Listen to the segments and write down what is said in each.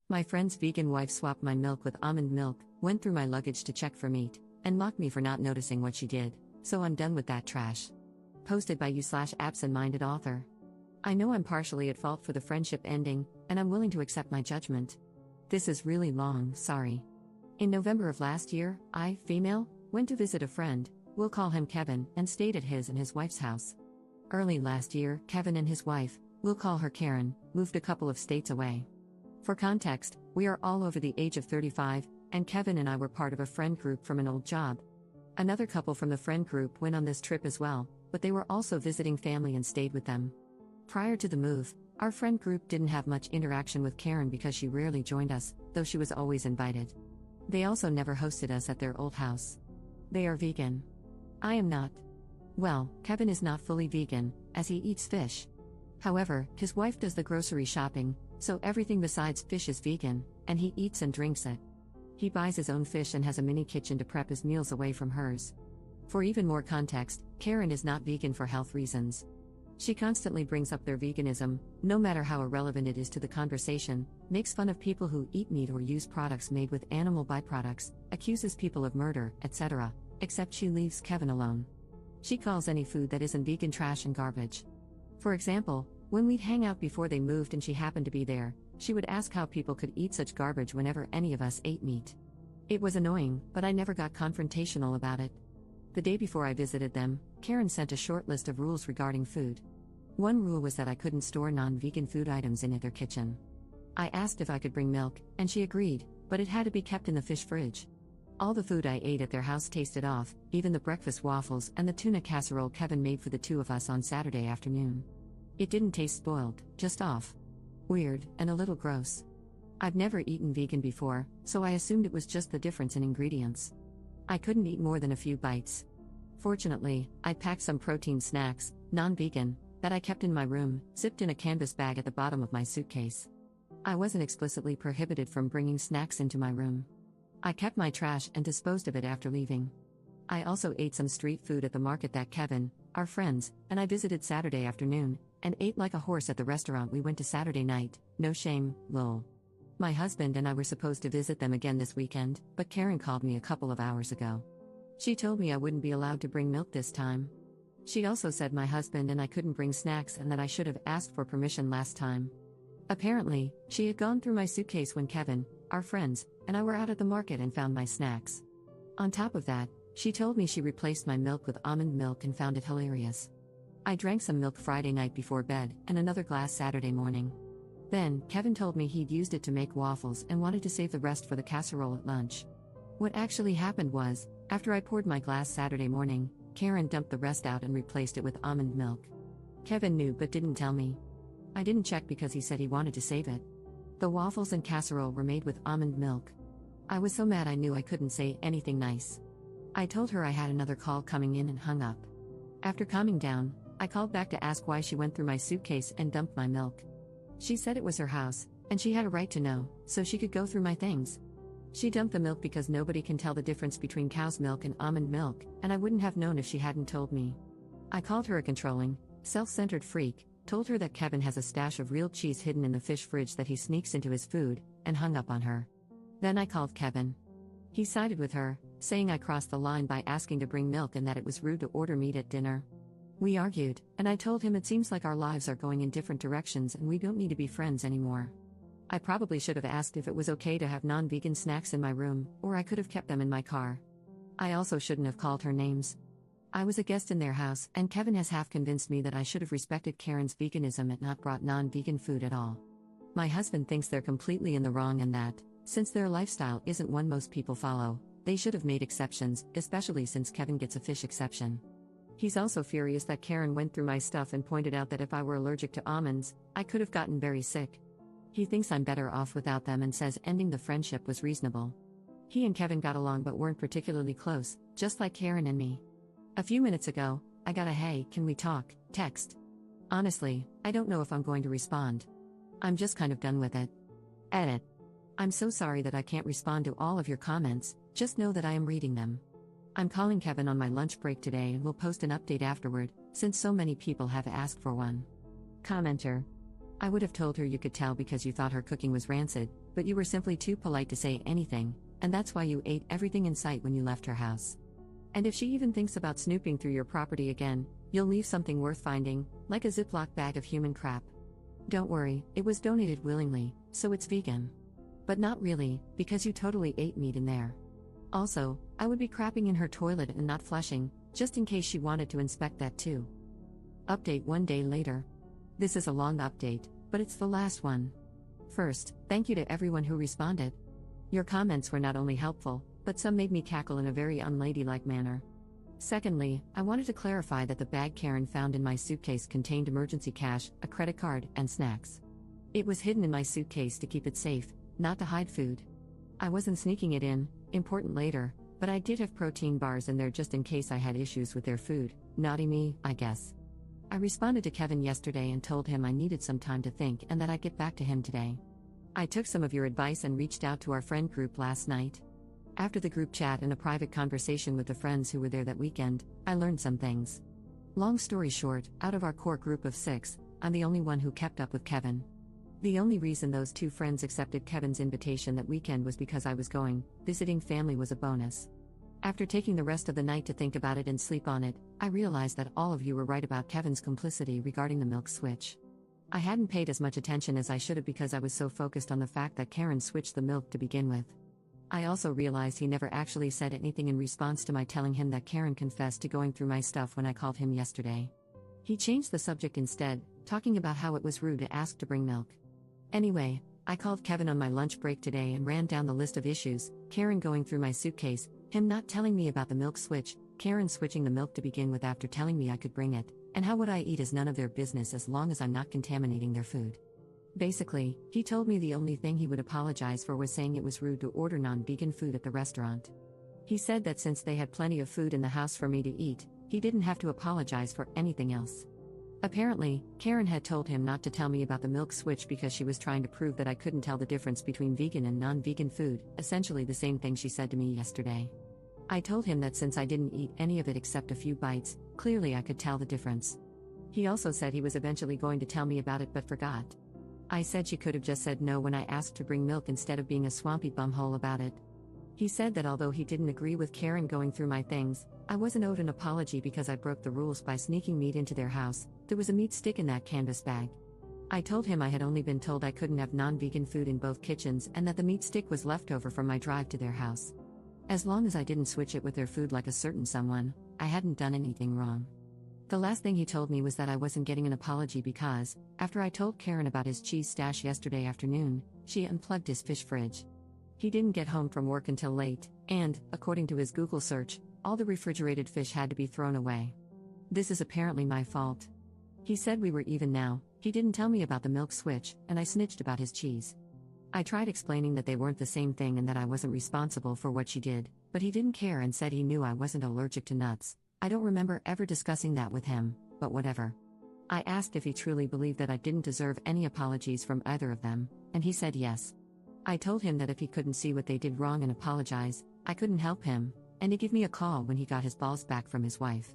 My friend's vegan wife swapped my milk with almond milk, went through my luggage to check for meat, and mocked me for not noticing what she did, so I'm done with that trash. Posted by you/absent-minded author. I know I'm partially at fault for the friendship ending, and I'm willing to accept my judgment. This is really long, sorry. In November of last year, I, female, went to visit a friend, we'll call him Kevin, and stayed at his and his wife's house. Early last year, Kevin and his wife, we'll call her Karen, moved a couple of states away. For context, we are all over the age of 35, and Kevin and I were part of a friend group from an old job. Another couple from the friend group went on this trip as well, but they were also visiting family and stayed with them. Prior to the move, our friend group didn't have much interaction with Karen because she rarely joined us, though she was always invited. They also never hosted us at their old house. They are vegan. I am not. Well, Kevin is not fully vegan, as he eats fish. However, his wife does the grocery shopping, so everything besides fish is vegan, and he eats and drinks it. He buys his own fish and has a mini kitchen to prep his meals away from hers. For even more context, Karen is not vegan for health reasons. She constantly brings up their veganism, no matter how irrelevant it is to the conversation, makes fun of people who eat meat or use products made with animal byproducts, accuses people of murder, etc., except she leaves Kevin alone. She calls any food that isn't vegan trash and garbage. For example, when we'd hang out before they moved and she happened to be there, she would ask how people could eat such garbage whenever any of us ate meat. It was annoying, but I never got confrontational about it. The day before I visited them, Karen sent a short list of rules regarding food. One rule was that I couldn't store non-vegan food items in their kitchen. I asked if I could bring milk, and she agreed, but it had to be kept in the fish fridge. All the food I ate at their house tasted off, even the breakfast waffles and the tuna casserole Kevin made for the two of us on Saturday afternoon. It didn't taste spoiled, just off. Weird, and a little gross. I've never eaten vegan before, so I assumed it was just the difference in ingredients. I couldn't eat more than a few bites. Fortunately, I packed some protein snacks, non-vegan, that I kept in my room, zipped in a canvas bag at the bottom of my suitcase. I wasn't explicitly prohibited from bringing snacks into my room. I kept my trash and disposed of it after leaving. I also ate some street food at the market that Kevin, our friends, and I visited Saturday afternoon, and ate like a horse at the restaurant we went to Saturday night, no shame, lol. My husband and I were supposed to visit them again this weekend, but Karen called me a couple of hours ago. She told me I wouldn't be allowed to bring milk this time. She also said my husband and I couldn't bring snacks and that I should have asked for permission last time. Apparently, she had gone through my suitcase when Kevin, our friends, and I were out at the market and found my snacks. On top of that, she told me she replaced my milk with almond milk and found it hilarious. I drank some milk Friday night before bed and another glass Saturday morning. Then, Kevin told me he'd used it to make waffles and wanted to save the rest for the casserole at lunch. What actually happened was, after I poured my glass Saturday morning, Karen dumped the rest out and replaced it with almond milk. Kevin knew but didn't tell me. I didn't check because he said he wanted to save it. The waffles and casserole were made with almond milk. I was so mad I knew I couldn't say anything nice. I told her I had another call coming in and hung up. After calming down, I called back to ask why she went through my suitcase and dumped my milk. She said it was her house, and she had a right to know, so she could go through my things. She dumped the milk because nobody can tell the difference between cow's milk and almond milk, and I wouldn't have known if she hadn't told me. I called her a controlling, self-centered freak, told her that Kevin has a stash of real cheese hidden in the fish fridge that he sneaks into his food, and hung up on her. Then I called Kevin. He sided with her, saying I crossed the line by asking to bring milk and that it was rude to order meat at dinner. We argued, and I told him it seems like our lives are going in different directions and we don't need to be friends anymore. I probably should have asked if it was okay to have non-vegan snacks in my room, or I could have kept them in my car. I also shouldn't have called her names. I was a guest in their house, and Kevin has half convinced me that I should have respected Karen's veganism and not brought non-vegan food at all. My husband thinks they're completely in the wrong and that, since their lifestyle isn't one most people follow, they should have made exceptions, especially since Kevin gets a fish exception. He's also furious that Karen went through my stuff and pointed out that if I were allergic to almonds, I could have gotten very sick. He thinks I'm better off without them and says ending the friendship was reasonable. He and Kevin got along but weren't particularly close, just like Karen and me. A few minutes ago, I got a "hey, can we talk" text. Honestly, I don't know if I'm going to respond. I'm just kind of done with it. Edit. I'm so sorry that I can't respond to all of your comments, just know that I am reading them. I'm calling Kevin on my lunch break today and will post an update afterward, since so many people have asked for one. Commenter. I would have told her you could tell because you thought her cooking was rancid, But you were simply too polite to say anything, and that's why you ate everything in sight when you left her house. And if she even thinks about snooping through your property again, you'll leave something worth finding, like a Ziploc bag of human crap. Don't worry, it was donated willingly, so it's vegan. But not really, because you totally ate meat in there. Also, I would be crapping in her toilet and not flushing, just in case she wanted to inspect that too. Update 1 day later. This is a long update, but it's the last one. First, thank you to everyone who responded. Your comments were not only helpful, but some made me cackle in a very unladylike manner. Secondly, I wanted to clarify that the bag Karen found in my suitcase contained emergency cash, a credit card, and snacks. It was hidden in my suitcase to keep it safe, not to hide food. I wasn't sneaking it in, important later, but I did have protein bars in there just in case I had issues with their food. Naughty me, I guess. I responded to Kevin yesterday and told him I needed some time to think and that I'd get back to him today. I took some of your advice and reached out to our friend group last night. After the group chat and a private conversation with the friends who were there that weekend, I learned some things. Long story short, out of our core group of 6, I'm the only one who kept up with Kevin. The only reason those 2 friends accepted Kevin's invitation that weekend was because I was going. Visiting family was a bonus. After taking the rest of the night to think about it and sleep on it, I realized that all of you were right about Kevin's complicity regarding the milk switch. I hadn't paid as much attention as I should have because I was so focused on the fact that Karen switched the milk to begin with. I also realized he never actually said anything in response to my telling him that Karen confessed to going through my stuff when I called him yesterday. He changed the subject instead, talking about how it was rude to ask to bring milk. Anyway, I called Kevin on my lunch break today and ran down the list of issues: Karen going through my suitcase, him not telling me about the milk switch, Karen switching the milk to begin with after telling me I could bring it, and how would I eat is none of their business as long as I'm not contaminating their food. Basically, he told me the only thing he would apologize for was saying it was rude to order non-vegan food at the restaurant. He said that since they had plenty of food in the house for me to eat, he didn't have to apologize for anything else. Apparently, Karen had told him not to tell me about the milk switch because she was trying to prove that I couldn't tell the difference between vegan and non-vegan food, essentially the same thing she said to me yesterday. I told him that since I didn't eat any of it except a few bites, clearly I could tell the difference. He also said he was eventually going to tell me about it but forgot. I said she could have just said no when I asked to bring milk instead of being a swampy bumhole about it. He said that although he didn't agree with Karen going through my things, I wasn't owed an apology because I broke the rules by sneaking meat into their house. There was a meat stick in that canvas bag. I told him I had only been told I couldn't have non-vegan food in both kitchens and that the meat stick was left over from my drive to their house. As long as I didn't switch it with their food like a certain someone, I hadn't done anything wrong. The last thing he told me was that I wasn't getting an apology because, after I told Karen about his cheese stash yesterday afternoon, she unplugged his fish fridge. He didn't get home from work until late, and, according to his Google search, all the refrigerated fish had to be thrown away. This is apparently my fault. He said we were even now. He didn't tell me about the milk switch, and I snitched about his cheese. I tried explaining that they weren't the same thing and that I wasn't responsible for what she did, but he didn't care and said he knew I wasn't allergic to nuts. I don't remember ever discussing that with him, but whatever. I asked if he truly believed that I didn't deserve any apologies from either of them, and he said yes. I told him that if he couldn't see what they did wrong and apologize, I couldn't help him, and to give me a call when he got his balls back from his wife.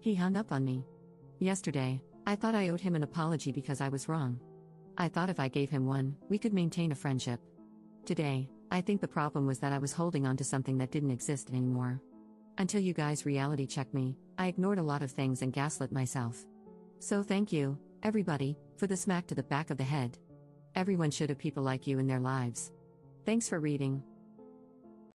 He hung up on me. Yesterday, I thought I owed him an apology because I was wrong. I thought if I gave him one, we could maintain a friendship. Today, I think the problem was that I was holding on to something that didn't exist anymore. Until you guys reality checked me, I ignored a lot of things and gaslit myself. So thank you, everybody, for the smack to the back of the head. Everyone should have people like you in their lives. Thanks for reading.